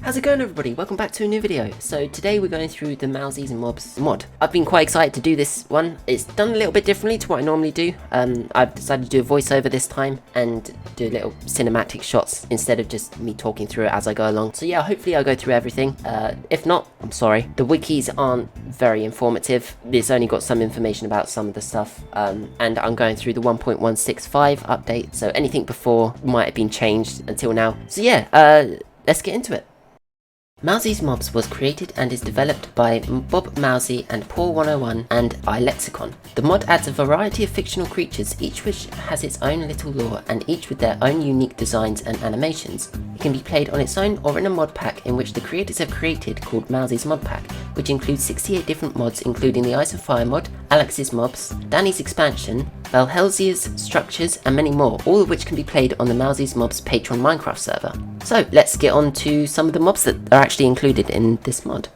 How's it going, everybody? Welcome back to a new video. So today we're going through the Mowzies and Mobs mod. I've been quite excited to do this one. It's done a little bit differently to what I normally do. I've decided to do a voiceover this time and do little cinematic shots instead of just me talking through it as I go along. So yeah, hopefully I'll go through everything. If not, I'm sorry. The wikis aren't very informative. It's only got some information about some of the stuff. And I'm going through the 1.165 update. So anything before might have been changed until now. So yeah, let's get into it. Mowzies Mobs was created and is developed by Bob Mowzie and Paul101 and iLexicon. The mod adds a variety of fictional creatures, each which has its own little lore and each with their own unique designs and animations. It can be played on its own or in a mod pack in which the creators have created called Mowzies Mod Pack, which includes 68 different mods including the Ice of Fire mod, Alex's Mobs, Danny's Expansion, Valhelzia's Structures and many more, all of which can be played on the Mowzies Mobs Patreon Minecraft server. So let's get on to some of the mobs that are actually included in this mod.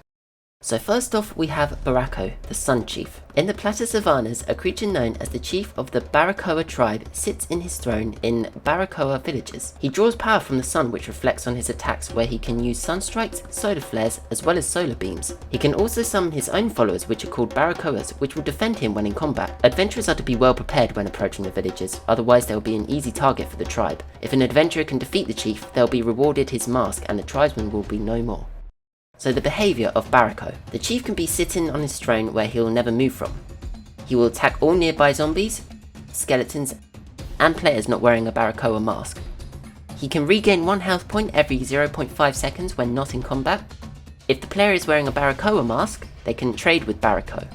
So first off we have Barako, the Sun Chief. In the Platter Savannas, a creature known as the chief of the Barakoa tribe sits in his throne in Barakoa villages. He draws power from the sun which reflects on his attacks, where he can use sunstrikes, solar flares as well as solar beams. He can also summon his own followers which are called Barakoas, which will defend him when in combat. Adventurers are to be well prepared when approaching the villages, otherwise they will be an easy target for the tribe. If an adventurer can defeat the chief, they'll be rewarded his mask and the tribesmen will be no more. So the behaviour of Barako. The chief can be sitting on his throne where he'll never move from. He will attack all nearby zombies, skeletons, and players not wearing a Barakoa mask. He can regain 1 health point every 0.5 seconds when not in combat. If the player is wearing a Barakoa mask, they can trade with Barako.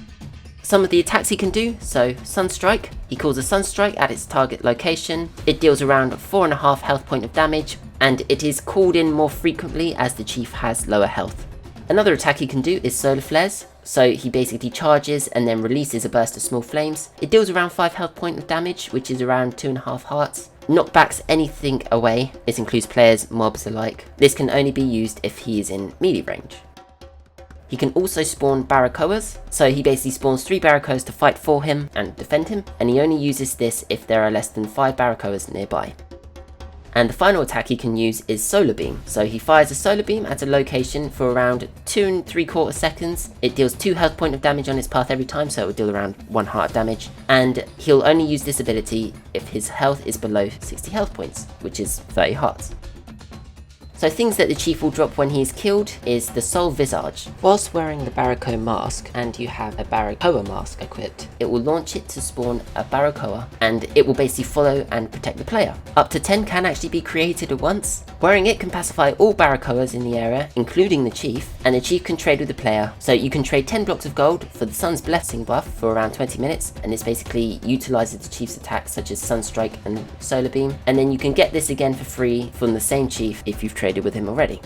Some of the attacks he can do, so Sunstrike. He calls a Sunstrike at its target location. It deals around 4.5 health point of damage, and it is called in more frequently as the chief has lower health. Another attack he can do is Solar Flares, so he basically charges and then releases a burst of small flames. It deals around 5 health point of damage, which is around 2.5 hearts. Knockbacks anything away. This includes players, mobs alike. This can only be used if he is in melee range. He can also spawn Barakoas, so he basically spawns 3 Barakoas to fight for him and defend him, and he only uses this if there are less than 5 Barakoas nearby. And the final attack he can use is Solar Beam. So he fires a Solar Beam at a location for around 2 3/4 seconds. It deals 2 health point of damage on its path every time, so it will deal around 1 heart of damage. And he'll only use this ability if his health is below 60 health points, which is 30 hearts. So things that the chief will drop when he is killed is the Soul Visage. Whilst wearing the Barako mask and you have a Barakoa mask equipped, it will launch it to spawn a Barakoa and it will basically follow and protect the player. Up to 10 can actually be created at once. Wearing it can pacify all Barakoas in the area, including the chief, and the chief can trade with the player. So you can trade 10 blocks of gold for the Sun's Blessing buff for around 20 minutes, and this basically utilises the chief's attacks such as Sunstrike and Solar Beam, and then you can get this again for free from the same chief if you've traded with him already.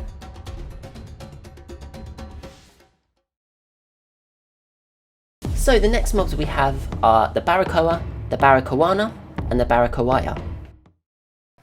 So the next mobs we have are the Barakoa, the Barakoana, and the Barakoaya.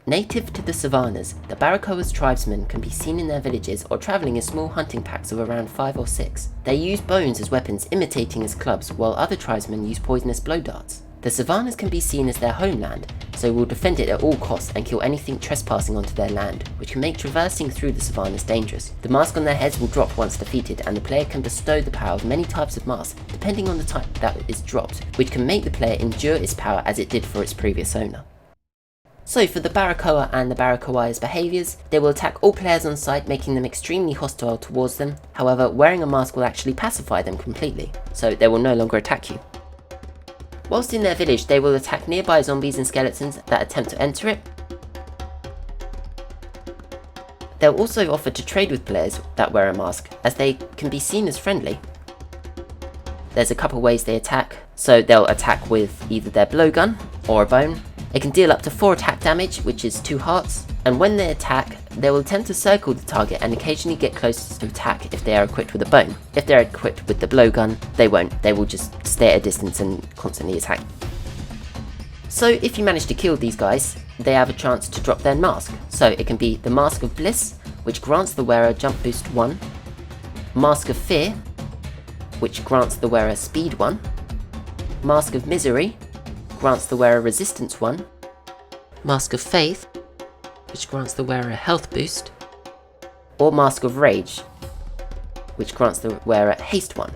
Native to the savannas, the Barakoa's tribesmen can be seen in their villages or travelling in small hunting packs of around 5 or 6. They use bones as weapons, imitating as clubs, while other tribesmen use poisonous blow darts. The savannas can be seen as their homeland, so will defend it at all costs and kill anything trespassing onto their land, which can make traversing through the savannas dangerous. The mask on their heads will drop once defeated, and the player can bestow the power of many types of masks, depending on the type that is dropped, which can make the player endure its power as it did for its previous owner. So for the Barakoa and the Barakoaya's behaviours, they will attack all players on site, making them extremely hostile towards them. However, wearing a mask will actually pacify them completely, so they will no longer attack you. Whilst in their village, they will attack nearby zombies and skeletons that attempt to enter it. They'll also offer to trade with players that wear a mask, as they can be seen as friendly. There's a couple ways they attack, so they'll attack with either their blowgun or a bone. It can deal up to 4 attack damage, which is 2 hearts, and when they attack, they will attempt to circle the target and occasionally get close to attack if they are equipped with a bone. If they're equipped with the blowgun, they won't, they will just stay at a distance and constantly attack. So if you manage to kill these guys, they have a chance to drop their mask. So it can be the Mask of Bliss, which grants the wearer jump boost 1, Mask of Fear, which grants the wearer speed 1, Mask of Misery, grants the wearer resistance 1, Mask of Faith, which grants the wearer a health boost, or Mask of Rage, which grants the wearer Haste 1.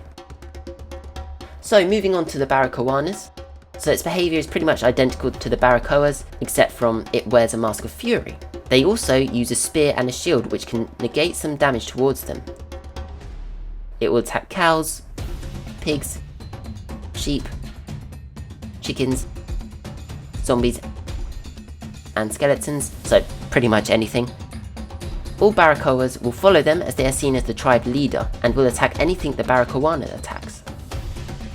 So moving on to the Barakoanas. So its behaviour is pretty much identical to the Barakoas, except from it wears a Mask of Fury. They also use a spear and a shield which can negate some damage towards them. It will attack cows, pigs, sheep, chickens, zombies, and skeletons, so pretty much anything. All Barakoas will follow them as they are seen as the tribe leader and will attack anything the Barakoana attacks.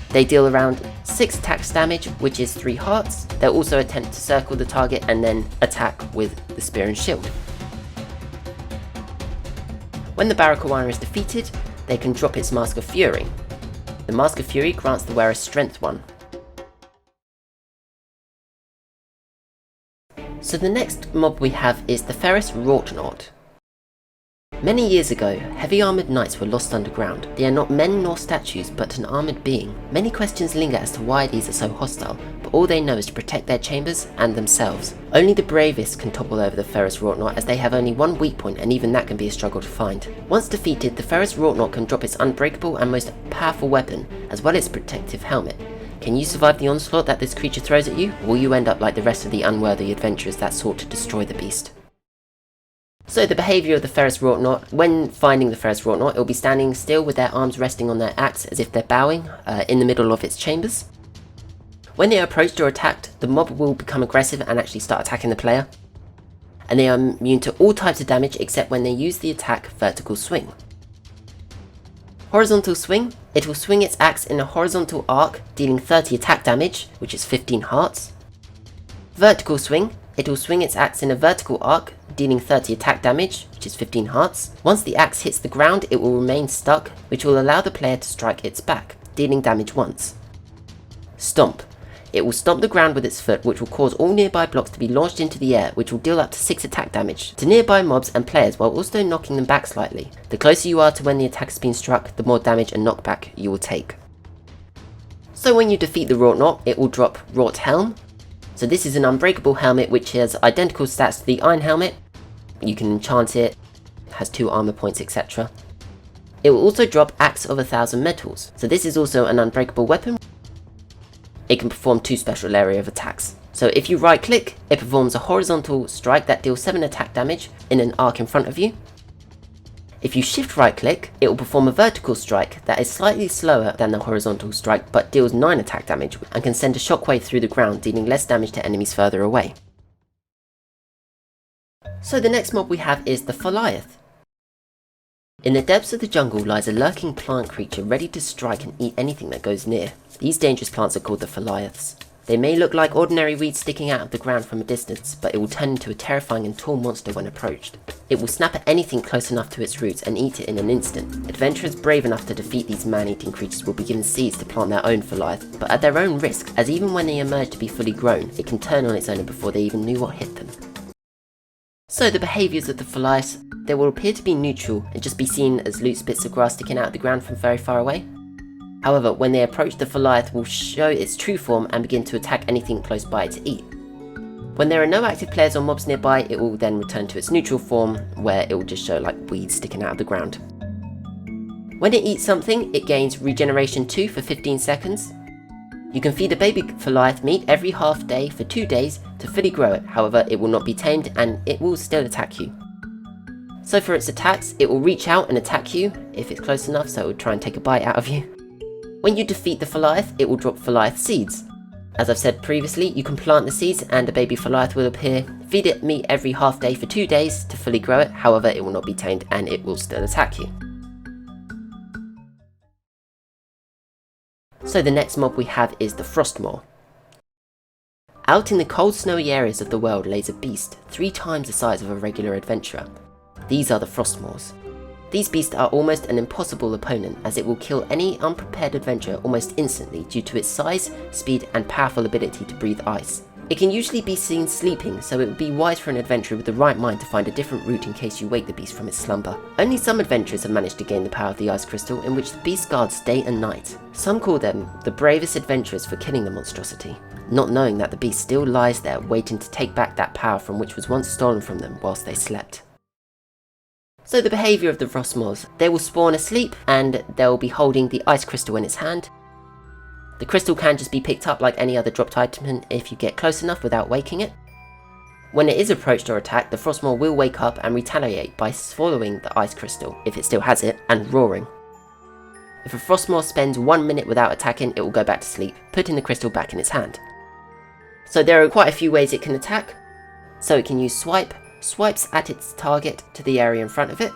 They deal around 6 attacks damage, which is 3 hearts. They'll also attempt to circle the target and then attack with the spear and shield. When the Barakoana is defeated, they can drop its Mask of Fury. The Mask of Fury grants the wearer Strength 1. So the next mob we have is the Ferrous Wroughtnaut. Many years ago, heavy armoured knights were lost underground. They are not men nor statues, but an armoured being. Many questions linger as to why these are so hostile, but all they know is to protect their chambers and themselves. Only the bravest can topple over the Ferrous Wroughtnaut, as they have only one weak point, and even that can be a struggle to find. Once defeated, the Ferrous Wroughtnaut can drop its unbreakable and most powerful weapon, as well as its protective helmet. Can you survive the onslaught that this creature throws at you, or will you end up like the rest of the unworthy adventurers that sought to destroy the beast? So the behaviour of the Ferrous Wroughtnaut: when finding the Ferrous Wroughtnaut, it will be standing still with their arms resting on their axe as if they're bowing in the middle of its chambers. When they are approached or attacked, the mob will become aggressive and actually start attacking the player. And they are immune to all types of damage except when they use the attack Vertical Swing. Horizontal Swing: it will swing its axe in a horizontal arc, dealing 30 attack damage, which is 15 hearts. Vertical Swing: it will swing its axe in a vertical arc, dealing 30 attack damage, which is 15 hearts. Once the axe hits the ground, it will remain stuck, which will allow the player to strike its back, dealing damage once. Stomp: it will stomp the ground with its foot, which will cause all nearby blocks to be launched into the air, which will deal up to 6 attack damage to nearby mobs and players, while also knocking them back slightly. The closer you are to when the attack has been struck, the more damage and knockback you will take. So when you defeat the Wroughtnaut, it will drop Wrought Helm. So this is an unbreakable helmet which has identical stats to the Iron Helmet. You can enchant it, has 2 armor points, etc. It will also drop Axe of 1,000 Metals. So this is also an unbreakable weapon. It can perform 2 special area of attacks. So if you right click, it performs a horizontal strike that deals 7 attack damage in an arc in front of you. If you shift right click, it will perform a vertical strike that is slightly slower than the horizontal strike but deals 9 attack damage and can send a shockwave through the ground, dealing less damage to enemies further away. So the next mob we have is the Foliaath. In the depths of the jungle lies a lurking plant creature ready to strike and eat anything that goes near. These dangerous plants are called the Foliaaths. They may look like ordinary weeds sticking out of the ground from a distance, but it will turn into a terrifying and tall monster when approached. It will snap at anything close enough to its roots and eat it in an instant. Adventurers brave enough to defeat these man-eating creatures will be given seeds to plant their own Foliaath, but at their own risk, as even when they emerge to be fully grown, it can turn on its owner before they even knew what hit them. So the behaviours of the Foliaath: they will appear to be neutral and just be seen as loose bits of grass sticking out of the ground from very far away. However, when they approach, the Foliaath will show its true form and begin to attack anything close by to eat. When there are no active players or mobs nearby, it will then return to its neutral form, where it will just show like weeds sticking out of the ground. When it eats something, it gains Regeneration 2 for 15 seconds. You can feed a baby Foliaath meat every half day for 2 days to fully grow it. However, it will not be tamed and it will still attack you. So for its attacks, it will reach out and attack you if it's close enough, so it will try and take a bite out of you. When you defeat the Foliaath, it will drop Foliaath seeds. As I've said previously, you can plant the seeds and a baby Foliaath will appear. Feed it meat every half day for 2 days to fully grow it. However, it will not be tamed and it will still attack you. So the next mob we have is the Frostmaw. Out in the cold snowy areas of the world lays a beast 3 times the size of a regular adventurer. These are the Frostmaws. These beasts are almost an impossible opponent, as it will kill any unprepared adventurer almost instantly due to its size, speed and powerful ability to breathe ice. It can usually be seen sleeping, so it would be wise for an adventurer with the right mind to find a different route in case you wake the beast from its slumber. Only some adventurers have managed to gain the power of the ice crystal, in which the beast guards day and night. Some call them the bravest adventurers for killing the monstrosity, not knowing that the beast still lies there waiting to take back that power from which was once stolen from them whilst they slept. So the behaviour of the Frostmaws, they will spawn asleep and they'll be holding the ice crystal in its hand. The crystal can just be picked up like any other dropped item if you get close enough without waking it. When it is approached or attacked, the Frostmaw will wake up and retaliate by swallowing the ice crystal, if it still has it, and roaring. If a Frostmaw spends 1 minute without attacking, it will go back to sleep, putting the crystal back in its hand. So there are quite a few ways it can attack. So it can use Swipe, swipes at its target to the area in front of it.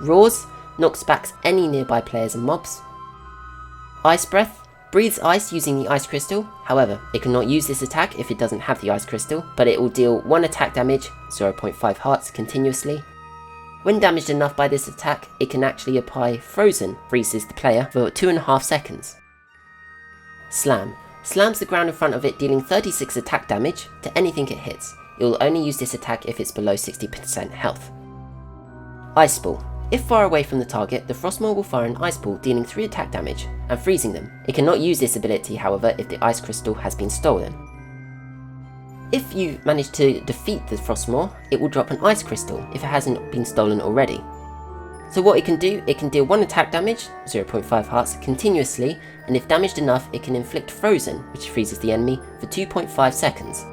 Roars, knocks back any nearby players and mobs. Ice Breath, breathes ice using the ice crystal. However, it cannot use this attack if it doesn't have the ice crystal, but it will deal 1 attack damage, 0.5 hearts, continuously. When damaged enough by this attack, it can actually apply Frozen, freezes the player for 2.5 seconds. Slam, slams the ground in front of it, dealing 36 attack damage to anything it hits. It will only use this attack if it's below 60% health. Ice Ball. If far away from the target, the Frostmaw will fire an Ice Ball, dealing 3 attack damage and freezing them. It cannot use this ability, however, if the Ice Crystal has been stolen. If you manage to defeat the Frostmaw, it will drop an Ice Crystal if it hasn't been stolen already. So what it can deal 1 attack damage, 0.5 hearts, continuously, and if damaged enough, it can inflict Frozen, which freezes the enemy, for 2.5 seconds.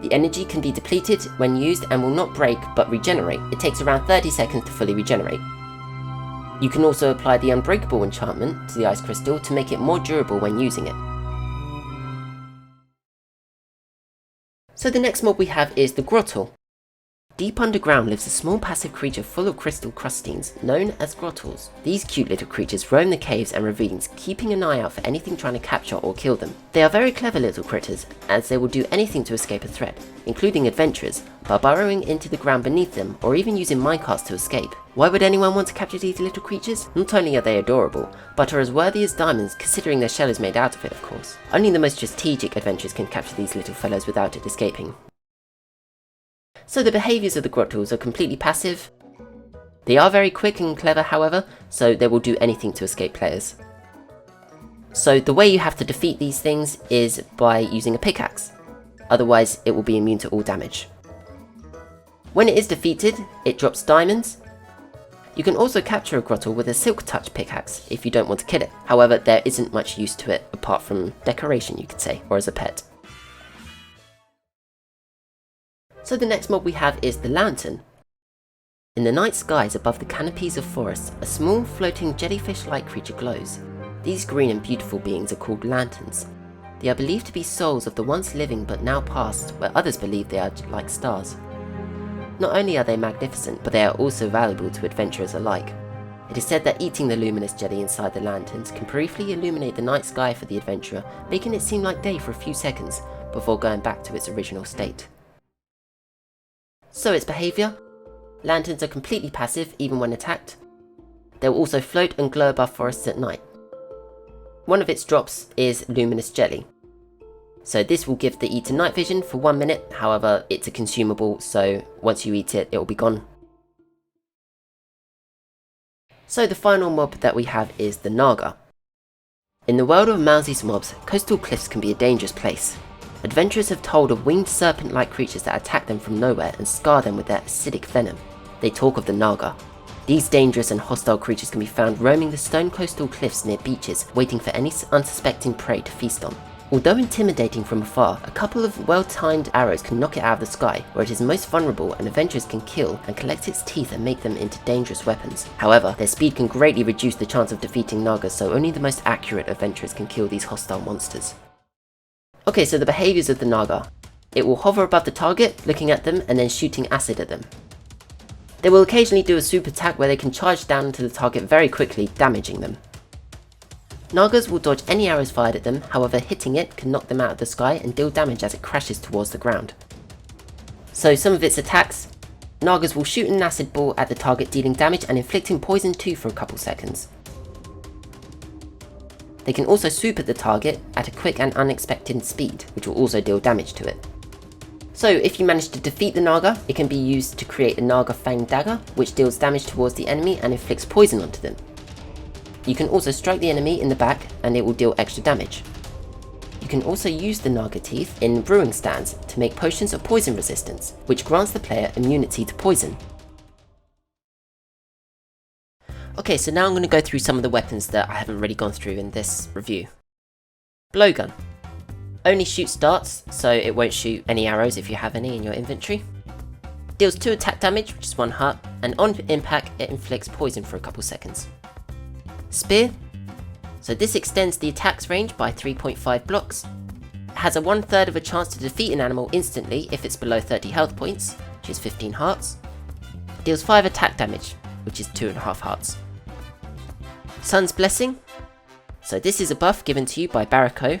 The energy can be depleted when used and will not break but regenerate. It takes around 30 seconds to fully regenerate. You can also apply the Unbreakable enchantment to the Ice Crystal to make it more durable when using it. So the next mob we have is the Grottol. Deep underground lives a small passive creature full of crystal crustines, known as Grottols. These cute little creatures roam the caves and ravines, keeping an eye out for anything trying to capture or kill them. They are very clever little critters, as they will do anything to escape a threat, including adventurers, by burrowing into the ground beneath them or even using minecarts to escape. Why would anyone want to capture these little creatures? Not only are they adorable, but are as worthy as diamonds, considering their shell is made out of it, of course. Only the most strategic adventurers can capture these little fellows without it escaping. So the behaviours of the Grottols are completely passive. They are very quick and clever, however, so they will do anything to escape players. So the way you have to defeat these things is by using a pickaxe, otherwise it will be immune to all damage. When it is defeated, it drops diamonds. You can also capture a Grottol with a Silk Touch pickaxe if you don't want to kill it, however there isn't much use to it apart from decoration, you could say, or as a pet. So the next mob we have is the Lantern. In the night skies above the canopies of forests, a small floating jellyfish-like creature glows. These green and beautiful beings are called lanterns. They are believed to be souls of the once living but now past, where others believe they are like stars. Not only are they magnificent, but they are also valuable to adventurers alike. It is said that eating the luminous jelly inside the lanterns can briefly illuminate the night sky for the adventurer, making it seem like day for a few seconds, before going back to its original state. So its behaviour? Lanterns are completely passive even when attacked. They will also float and glow above forests at night. One of its drops is luminous jelly. So this will give the eater night vision for 1 minute, however it's a consumable, so once you eat it, it will be gone. So the final mob that we have is the Naga. In the world of Mowzie's mobs, coastal cliffs can be a dangerous place. Adventurers have told of winged serpent-like creatures that attack them from nowhere and scar them with their acidic venom. They talk of the Naga. These dangerous and hostile creatures can be found roaming the stone coastal cliffs near beaches, waiting for any unsuspecting prey to feast on. Although intimidating from afar, a couple of well-timed arrows can knock it out of the sky, where it is most vulnerable and adventurers can kill and collect its teeth and make them into dangerous weapons. However, their speed can greatly reduce the chance of defeating Nagas, so only the most accurate adventurers can kill these hostile monsters. Okay, so the behaviours of the Naga. It will hover above the target, looking at them and then shooting acid at them. They will occasionally do a super attack where they can charge down into the target very quickly, damaging them. Nagas will dodge any arrows fired at them, however hitting it can knock them out of the sky and deal damage as it crashes towards the ground. So some of its attacks, Nagas will shoot an acid ball at the target, dealing damage and inflicting poison too for a couple seconds. They can also swoop at the target at a quick and unexpected speed, which will also deal damage to it. So if you manage to defeat the Naga, it can be used to create a Naga Fang Dagger, which deals damage towards the enemy and inflicts poison onto them. You can also strike the enemy in the back and it will deal extra damage. You can also use the Naga teeth in brewing stands to make potions of poison resistance, which grants the player immunity to poison. Okay, so now I'm going to go through some of the weapons that I haven't really gone through in this review. Blowgun. Only shoots darts, so it won't shoot any arrows if you have any in your inventory. Deals 2 attack damage, which is 1 heart, and on impact it inflicts poison for a couple seconds. Spear. So this extends the attack's range by 3.5 blocks. It has a 1/3 of a chance to defeat an animal instantly if it's below 30 health points, which is 15 hearts. Deals 5 attack damage, which is 2.5 hearts. Sun's Blessing. So this is a buff given to you by Barako.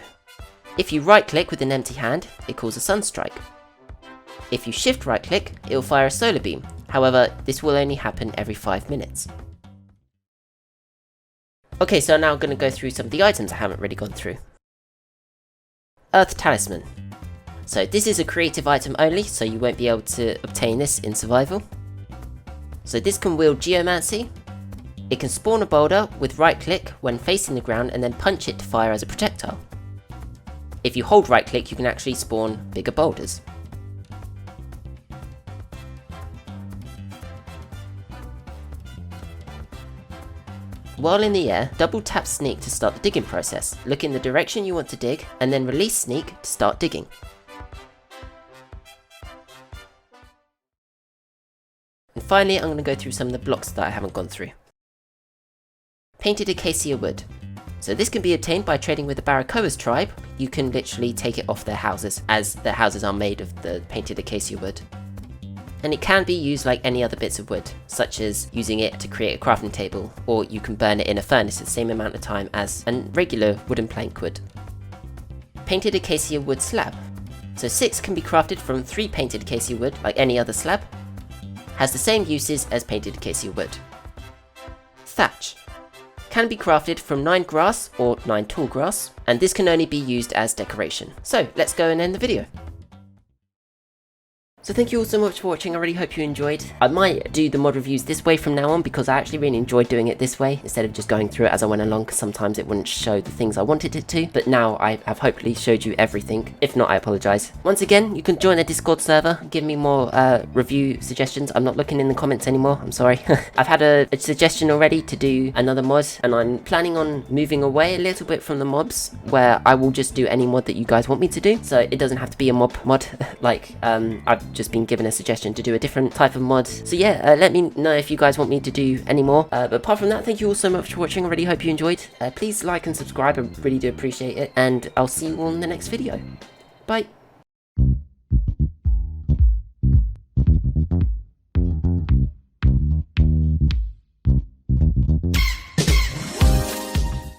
If you right click with an empty hand, it calls a sun strike. If you shift right click, it will fire a solar beam. However, this will only happen every 5 minutes. Okay, so now I'm going to go through some of the items I haven't really gone through. Earth Talisman. So this is a creative item only, so you won't be able to obtain this in survival. So this can wield Geomancy. It can spawn a boulder with right click when facing the ground and then punch it to fire as a projectile. If you hold right click, you can actually spawn bigger boulders. While in the air, double tap sneak to start the digging process. Look in the direction you want to dig, and then release sneak to start digging. And finally, I'm going to go through some of the blocks that I haven't gone through. Painted acacia wood. So this can be obtained by trading with the Barakoa's tribe. You can literally take it off their houses, as their houses are made of the painted acacia wood. And it can be used like any other bits of wood, such as using it to create a crafting table, or you can burn it in a furnace the same amount of time as a regular wooden plank would. Painted acacia wood slab. So 6 can be crafted from 3 painted acacia wood, like any other slab. Has the same uses as painted acacia wood. Thatch. Can be crafted from 9 grass or 9 tall grass, and this can only be used as decoration. So let's go and end the video. So thank you all so much for watching, I really hope you enjoyed. I might do the mod reviews this way from now on because I actually really enjoyed doing it this way instead of just going through it as I went along, because sometimes it wouldn't show the things I wanted it to. But now I have hopefully showed you everything. If not, I apologise. Once again, you can join the Discord server, give me more review suggestions. I'm not looking in the comments anymore, I'm sorry. I've had a suggestion already to do another mod, and I'm planning on moving away a little bit from the mobs, where I will just do any mod that you guys want me to do. So it doesn't have to be a mob mod, like I've just been given a suggestion to do a different type of mod. So yeah, let me know if you guys want me to do any more. But apart from that, thank you all so much for watching. I really hope you enjoyed. Please like and subscribe, I really do appreciate it. And I'll see you all in the next video. Bye.